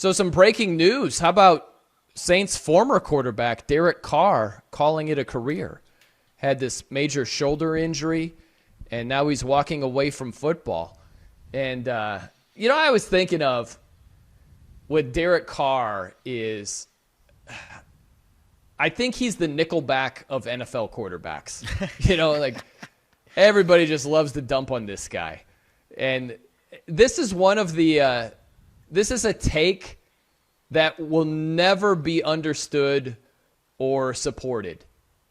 So some breaking news. How about Saints former quarterback Derek Carr calling it a career? Had this major shoulder injury, and now he's walking away from football. And, I was thinking of what Derek Carr is. I think he's the Nickelback of NFL quarterbacks. Everybody just loves to dump on this guy. And this is one of the this is a take that will never be understood or supported.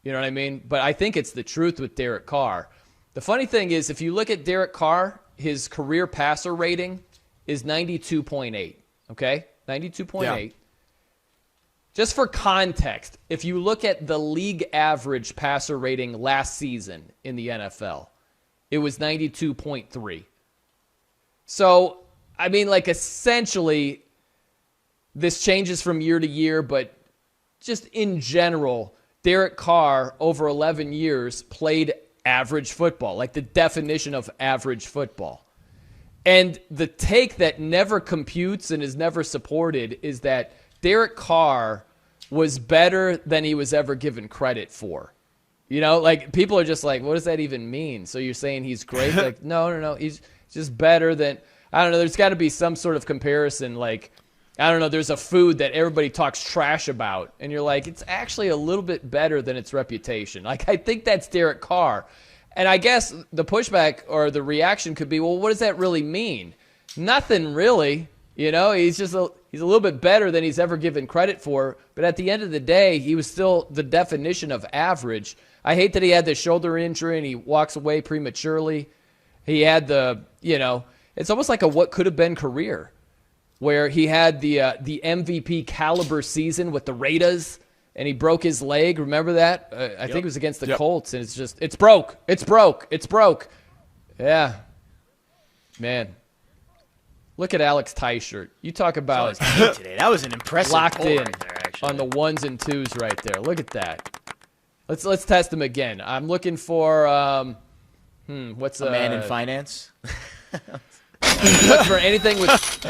You know what I mean? But I think it's the truth with Derek Carr. The funny thing is, if you look at Derek Carr, his career passer rating is 92.8. Okay? 92.8. Yeah. Just for context, if you look at the league average passer rating last season in the NFL, it was 92.3. So, essentially, this changes from year to year, but just in general, Derek Carr, over 11 years, played average football, like the definition of average football. And the take that never computes and is never supported is that Derek Carr was better than he was ever given credit for. People are just like, what does that even mean? So you're saying he's great? No. He's just better than, I don't know, there's got to be some sort of comparison. There's a food that everybody talks trash about, and you're like, it's actually a little bit better than its reputation. I think that's Derek Carr. And I guess the pushback or the reaction could be, well, what does that really mean? Nothing really. He's just he's a little bit better than he's ever given credit for. But at the end of the day, he was still the definition of average. I hate that he had the shoulder injury and he walks away prematurely. He had it's almost like a what could have been career, where he had the MVP caliber season with the Raiders, and he broke his leg. Remember that? I think it was against the Colts, and it's broke. Yeah. Man. Look at Alex Teichert. You talk about today. That was an impressive locked in right there, actually. On the ones and twos right there. Look at that. Let's test him again. I'm looking for what's a man in finance? Look for anything with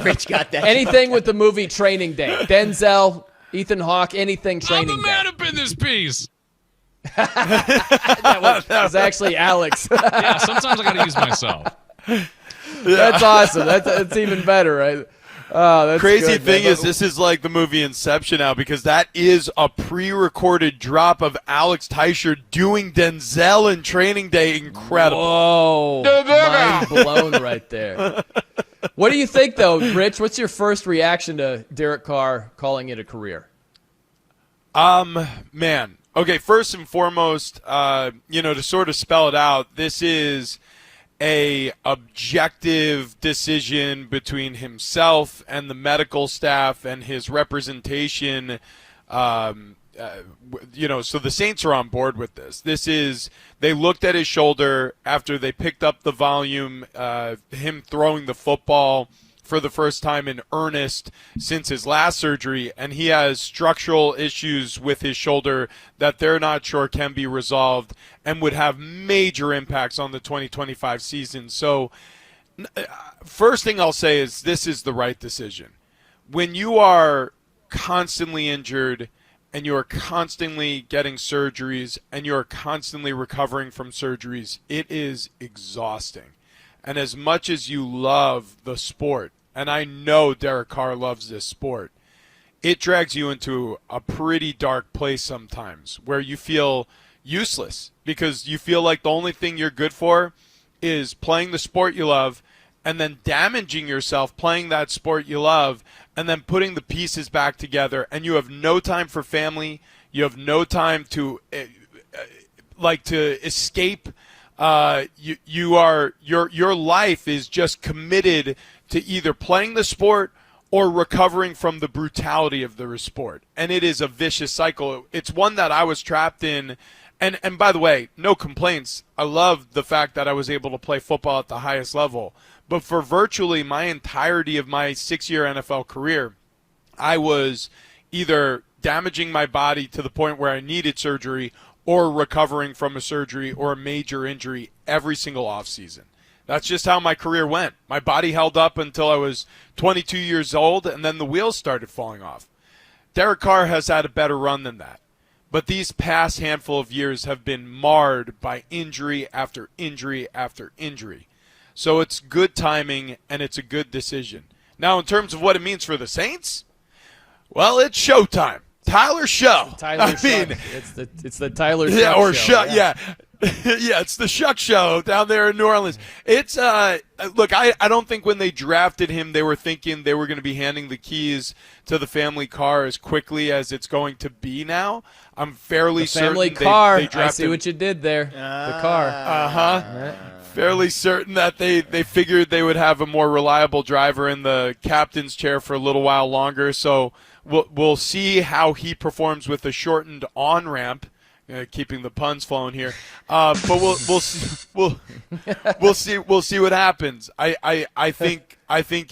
Rich got that. Anything with the movie Training Day. Denzel, Ethan Hawke, anything Training Day. I'm the man up in this piece. that was actually Alex. Yeah, sometimes I got to use myself. That's awesome. That's even better, right? Oh, that's crazy good, thing man. is, this is like the movie Inception now, because that is a pre-recorded drop of Alex Teichert doing Denzel in Training Day. Incredible. Whoa. Mind blown right there. What do you think, though, Rich? What's your first reaction to Derek Carr calling it a career? Man. Okay, first and foremost, to sort of spell it out, this is a objective decision between himself and the medical staff and his representation. So the Saints are on board with this. They looked at his shoulder after they picked up the volume, him throwing the football for the first time in earnest since his last surgery, and he has structural issues with his shoulder that they're not sure can be resolved and would have major impacts on the 2025 season. So first thing I'll say is this is the right decision. When you are constantly injured and you're constantly getting surgeries and you're constantly recovering from surgeries, it is exhausting. And as much as you love the sport, and I know Derek Carr loves this sport, it drags you into a pretty dark place sometimes where you feel useless because you feel like the only thing you're good for is playing the sport you love and then damaging yourself playing that sport you love and then putting the pieces back together, and you have no time for family. You have no time to escape. Your life is just committed to either playing the sport or recovering from the brutality of the sport. And it is a vicious cycle. It's one that I was trapped in. And by the way, no complaints. I love the fact that I was able to play football at the highest level. But for virtually my entirety of my 6-year NFL career, I was either damaging my body to the point where I needed surgery or recovering from a surgery or a major injury every single offseason. That's just how my career went. My body held up until I was 22 years old, and then the wheels started falling off. Derek Carr has had a better run than that. But these past handful of years have been marred by injury after injury after injury. So it's good timing, and it's a good decision. Now, in terms of what it means for the Saints, well, it's showtime. Tyler Show. It's the Tyler Shuck yeah, or show. Yeah. Yeah, it's the Shuck Show down there in New Orleans. It's look, I don't think when they drafted him they were thinking they were going to be handing the keys to the family car as quickly as it's going to be now. I'm fairly Family certain car. they drafted. I see what you did there. The car. Fairly certain that they figured they would have a more reliable driver in the captain's chair for a little while longer. So we'll see how he performs with a shortened on ramp. Keeping the puns flowing here, but we'll see what happens. I think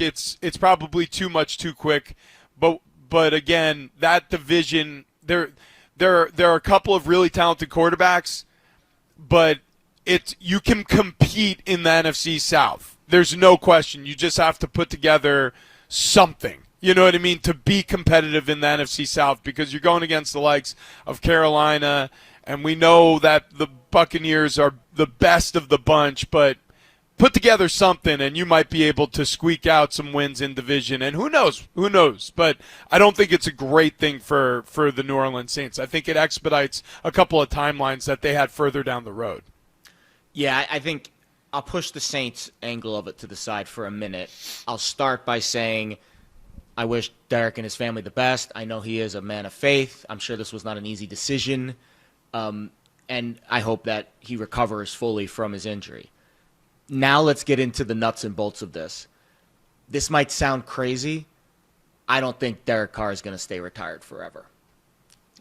it's probably too much too quick, but again, that division there are a couple of really talented quarterbacks, but you can compete in the NFC South. There's no question. You just have to put together something. You know what I mean? To be competitive in the NFC South, because you're going against the likes of Carolina, and we know that the Buccaneers are the best of the bunch, but put together something and you might be able to squeak out some wins in division. And who knows? But I don't think it's a great thing for the New Orleans Saints. I think it expedites a couple of timelines that they had further down the road. Yeah, I think I'll push the Saints angle of it to the side for a minute. I'll start by saying I wish Derek and his family the best. I know he is a man of faith. I'm sure this was not an easy decision. And I hope that he recovers fully from his injury. Now let's get into the nuts and bolts of this. This might sound crazy. I don't think Derek Carr is going to stay retired forever.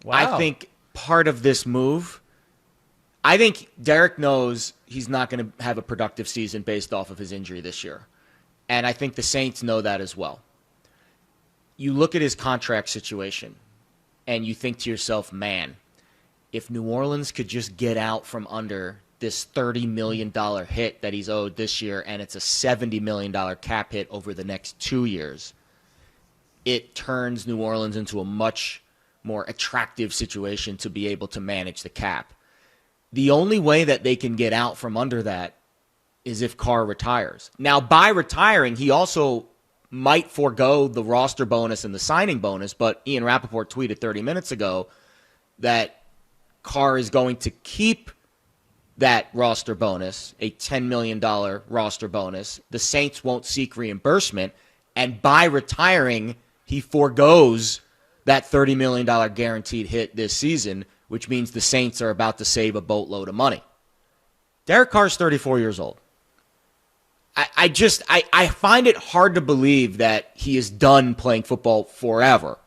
Wow. I think part of this move, I think Derek knows he's not going to have a productive season based off of his injury this year. And I think the Saints know that as well. You look at his contract situation and you think to yourself, man, if New Orleans could just get out from under this $30 million hit that he's owed this year, and it's a $70 million cap hit over the next 2 years, it turns New Orleans into a much more attractive situation to be able to manage the cap. The only way that they can get out from under that is if Carr retires. Now, by retiring, he also might forego the roster bonus and the signing bonus, but Ian Rappaport tweeted 30 minutes ago that Carr is going to keep that roster bonus, a $10 million roster bonus. The Saints won't seek reimbursement, and by retiring, he forgoes that $30 million guaranteed hit this season, which means the Saints are about to save a boatload of money. Derek Carr's 34 years old. I find it hard to believe that he is done playing football forever.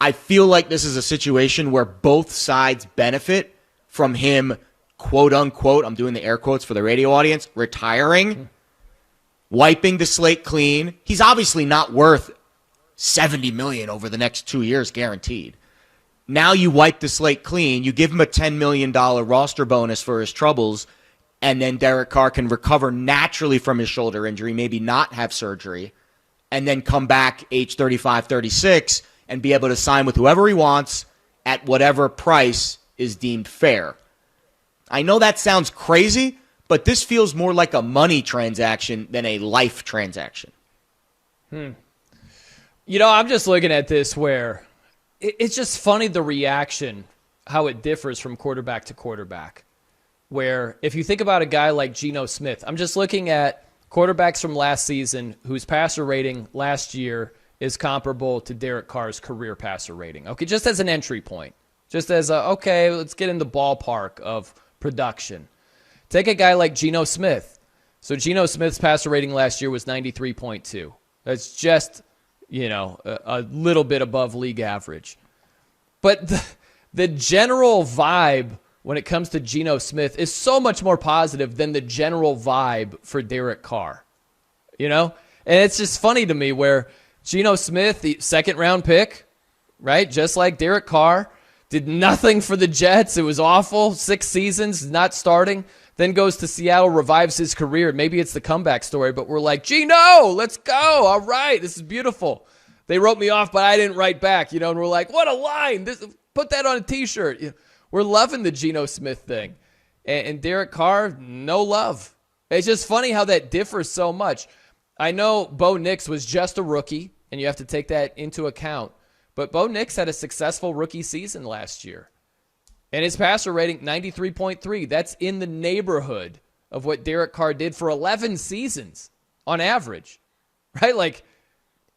I feel like this is a situation where both sides benefit from him, quote unquote, I'm doing the air quotes for the radio audience, retiring, wiping the slate clean. He's obviously not worth $70 million over the next 2 years guaranteed. Now you wipe the slate clean, you give him a $10 million roster bonus for his troubles, and then Derek Carr can recover naturally from his shoulder injury, maybe not have surgery, and then come back age 35, 36, and be able to sign with whoever he wants at whatever price is deemed fair. I know that sounds crazy, but this feels more like a money transaction than a life transaction. You know, I'm just looking at this where it's just funny the reaction, how it differs from quarterback to quarterback. Where if you think about a guy like Geno Smith, I'm just looking at quarterbacks from last season whose passer rating last year is comparable to Derek Carr's career passer rating. Okay, just as an entry point. Just as okay, let's get in the ballpark of production. Take a guy like Geno Smith. So Geno Smith's passer rating last year was 93.2. That's just, a little bit above league average. But the general vibe when it comes to Geno Smith is so much more positive than the general vibe for Derek Carr. And it's just funny to me where Geno Smith, the second-round pick, right, just like Derek Carr, did nothing for the Jets. It was awful. 6 seasons, not starting. then goes to Seattle, revives his career. Maybe it's the comeback story, but we're like, Geno, let's go. All right, this is beautiful. They wrote me off, but I didn't write back, and we're like, what a line. Put that on a T-shirt. We're loving the Geno Smith thing. And Derek Carr, no love. It's just funny how that differs so much. I know Bo Nix was just a rookie, and you have to take that into account. But Bo Nix had a successful rookie season last year. And his passer rating, 93.3. That's in the neighborhood of what Derek Carr did for 11 seasons on average. Right? Like,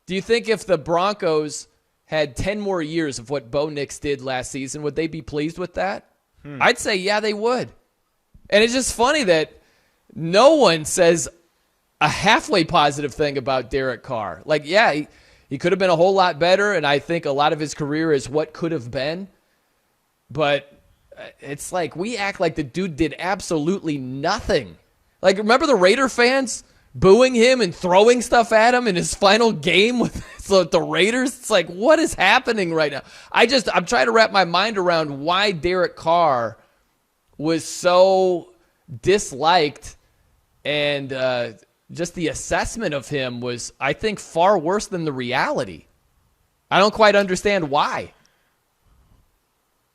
do you think if the Broncos had 10 more years of what Bo Nix did last season, would they be pleased with that? I'd say, yeah, they would. And it's just funny that no one says a halfway positive thing about Derek Carr. Like, yeah, he could have been a whole lot better, and I think a lot of his career is what could have been. But it's like we act like the dude did absolutely nothing. Like, remember the Raider fans booing him and throwing stuff at him in his final game with the Raiders? It's like, what is happening right now? I'm trying to wrap my mind around why Derek Carr was so disliked, and just the assessment of him was, I think, far worse than the reality. I don't quite understand why.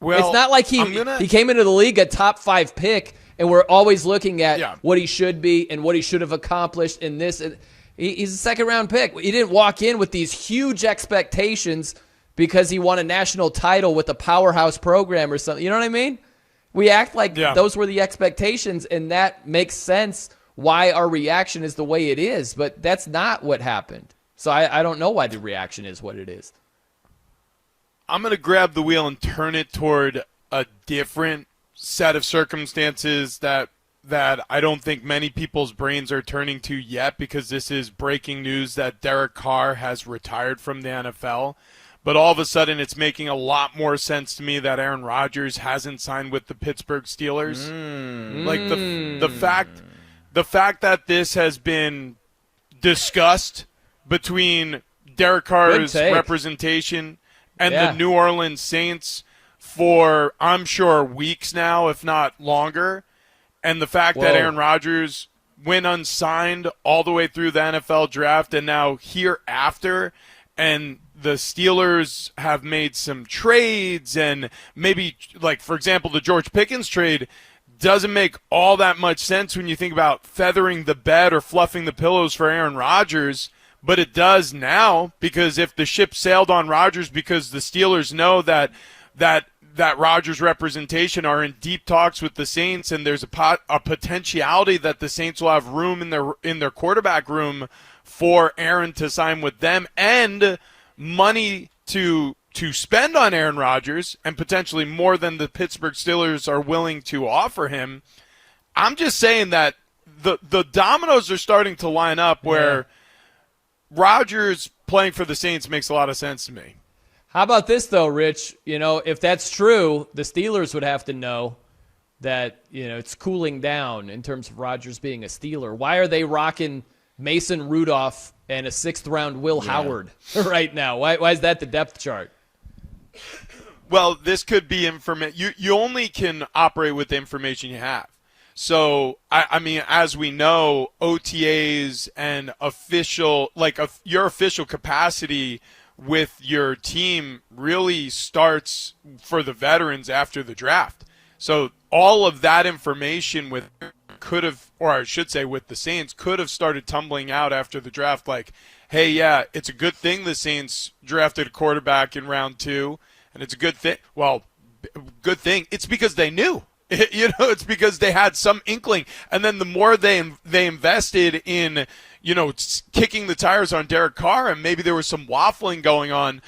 Well, it's not like he came into the league a top 5 pick, and we're always looking at what he should be and what he should have accomplished in this. He's a second-round pick. He didn't walk in with these huge expectations because he won a national title with a powerhouse program or something. You know what I mean? We act like those were the expectations, and that makes sense why our reaction is the way it is, but that's not what happened. So I don't know why the reaction is what it is. I'm going to grab the wheel and turn it toward a different set of circumstances that I don't think many people's brains are turning to yet, because this is breaking news that Derek Carr has retired from the NFL. But all of a sudden, it's making a lot more sense to me that Aaron Rodgers hasn't signed with the Pittsburgh Steelers. Like the fact that this has been discussed between Derek Carr's representation and the New Orleans Saints for, I'm sure, weeks now, if not longer, and the fact that Aaron Rodgers went unsigned all the way through the NFL draft and now hereafter, and the Steelers have made some trades, and maybe, like, for example, the George Pickens trade doesn't make all that much sense when you think about feathering the bed or fluffing the pillows for Aaron Rodgers, but it does now, because if the ship sailed on Rodgers because the Steelers know that Rodgers representation are in deep talks with the Saints, and there's a potentiality that the Saints will have room in their quarterback room for Aaron to sign with them, and money to spend on Aaron Rodgers, and potentially more than the Pittsburgh Steelers are willing to offer him. I'm just saying that the dominoes are starting to line up where Rodgers playing for the Saints makes a lot of sense to me. How about this, though, Rich? If that's true, the Steelers would have to know that, it's cooling down in terms of Rodgers being a Steeler. Why are they rocking Mason Rudolph and a 6th-round Will Howard right now? Why is that the depth chart? Well, this could be information. You only can operate with the information you have. So, I mean, as we know, OTAs and your official capacity with your team really starts for the veterans after the draft. So all of that information with the Saints could have started tumbling out after the draft, like, hey, yeah, it's a good thing the Saints drafted a quarterback in round 2, and it's a good thing. Well, good thing. It's because they knew. It's because they had some inkling. And then the more they invested in, kicking the tires on Derek Carr, and maybe there was some waffling going on,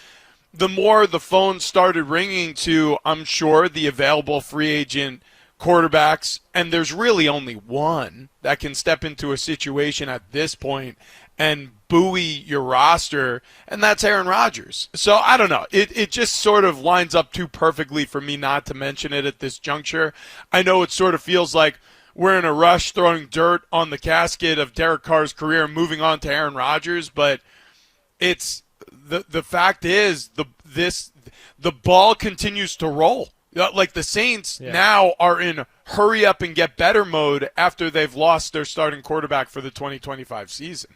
the more the phone started ringing to, I'm sure, the available free agent quarterbacks, and there's really only one that can step into a situation at this point and buoy your roster, and that's Aaron Rodgers. So I don't know. It just sort of lines up too perfectly for me not to mention it at this juncture. I know it sort of feels like we're in a rush throwing dirt on the casket of Derek Carr's career and moving on to Aaron Rodgers, but it's the fact is the ball continues to roll. Like the Saints now are in hurry up and get better mode after they've lost their starting quarterback for the 2025 season.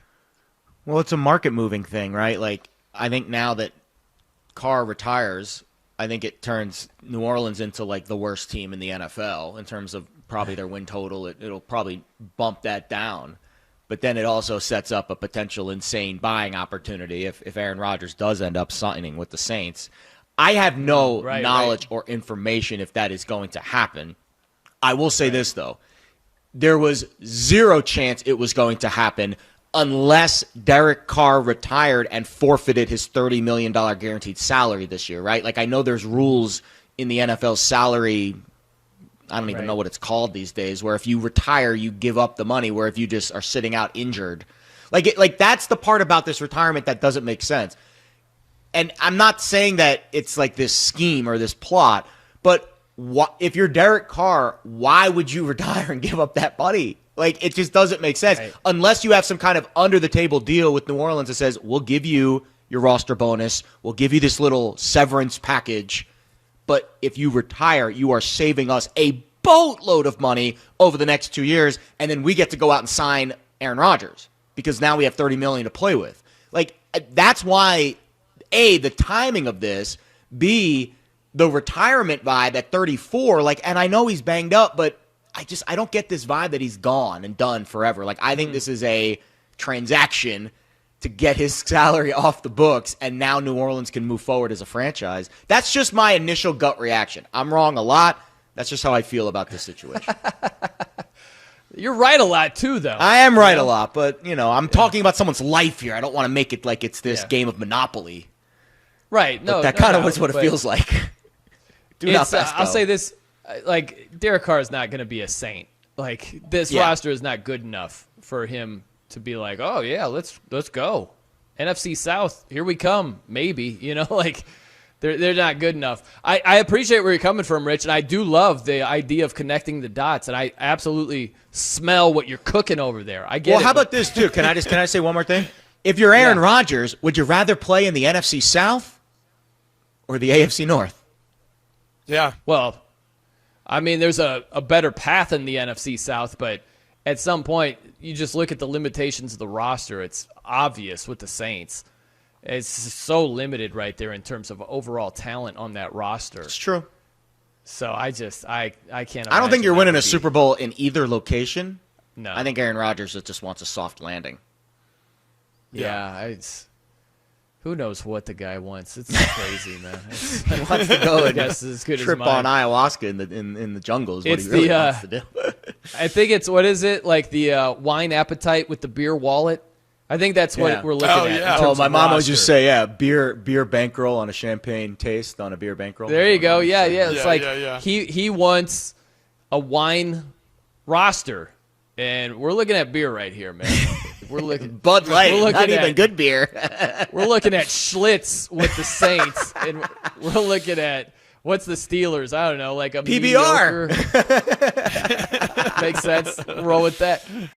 Well, it's a market-moving thing, right? Like, I think now that Carr retires, I think it turns New Orleans into, like, the worst team in the NFL in terms of probably their win total. It'll probably bump that down. But then it also sets up a potential insane buying opportunity if Aaron Rodgers does end up signing with the Saints. I have no knowledge or information if that is going to happen. I will say this, though. There was zero chance it was going to happen unless Derek Carr retired and forfeited his $30 million guaranteed salary this year, right? Like, I know there's rules in the NFL salary, I don't even know what it's called these days, where if you retire, you give up the money, where if you just are sitting out injured. Like that's the part about this retirement that doesn't make sense. And I'm not saying that it's like this scheme or this plot, but if you're Derek Carr, why would you retire and give up that money? Like, it just doesn't make sense unless you have some kind of under-the-table deal with New Orleans that says, we'll give you your roster bonus, we'll give you this little severance package, but if you retire, you are saving us a boatload of money over the next 2 years, and then we get to go out and sign Aaron Rodgers because now we have $30 million to play with. Like, that's why A, the timing of this, B, the retirement vibe at 34, like, and I know he's banged up, but I don't get this vibe that he's gone and done forever. Like, I think this is a transaction to get his salary off the books, and now New Orleans can move forward as a franchise. That's just my initial gut reaction. I'm wrong a lot. That's just how I feel about this situation. You're right a lot, too, though. I am right a lot, but, I'm talking about someone's life here. I don't want to make it like it's this game of Monopoly. Right. No, but that kind of is what it feels like. I'll say this. Like, Derek Carr is not going to be a Saint. Like, this roster is not good enough for him to be like, oh, yeah, let's go. NFC South, here we come, maybe. Like, they're not good enough. I appreciate where you're coming from, Rich, and I do love the idea of connecting the dots, and I absolutely smell what you're cooking over there. I get it. Well, how about this, too? Can I say one more thing? If you're Aaron Rodgers, would you rather play in the NFC South or the AFC North? Yeah. Well, I mean, there's a better path in the NFC South, but at some point, you just look at the limitations of the roster. It's obvious with the Saints. It's so limited right there in terms of overall talent on that roster. It's true. So I can't. I don't think you're winning a Super Bowl in either location. No. I think Aaron Rodgers just wants a soft landing. Yeah, who knows what the guy wants? It's crazy, man. He wants to go and as good trip as mine. on ayahuasca in the jungle is what It's he really wants to do. I think it's, what is it, like the wine appetite with the beer wallet? I think that's what we're looking at. Yeah. In terms My of mom would roster. just say, beer bankroll on a champagne taste on a beer bankroll. There you go. Yeah. It's like yeah. he wants a wine roster, and we're looking at beer right here, man. We're looking Bud Light, we're looking not at, even good beer. We're looking at Schlitz with the Saints, and we're looking at what's the Steelers? I don't know, like a PBR. mediocre. Makes sense. Roll with that.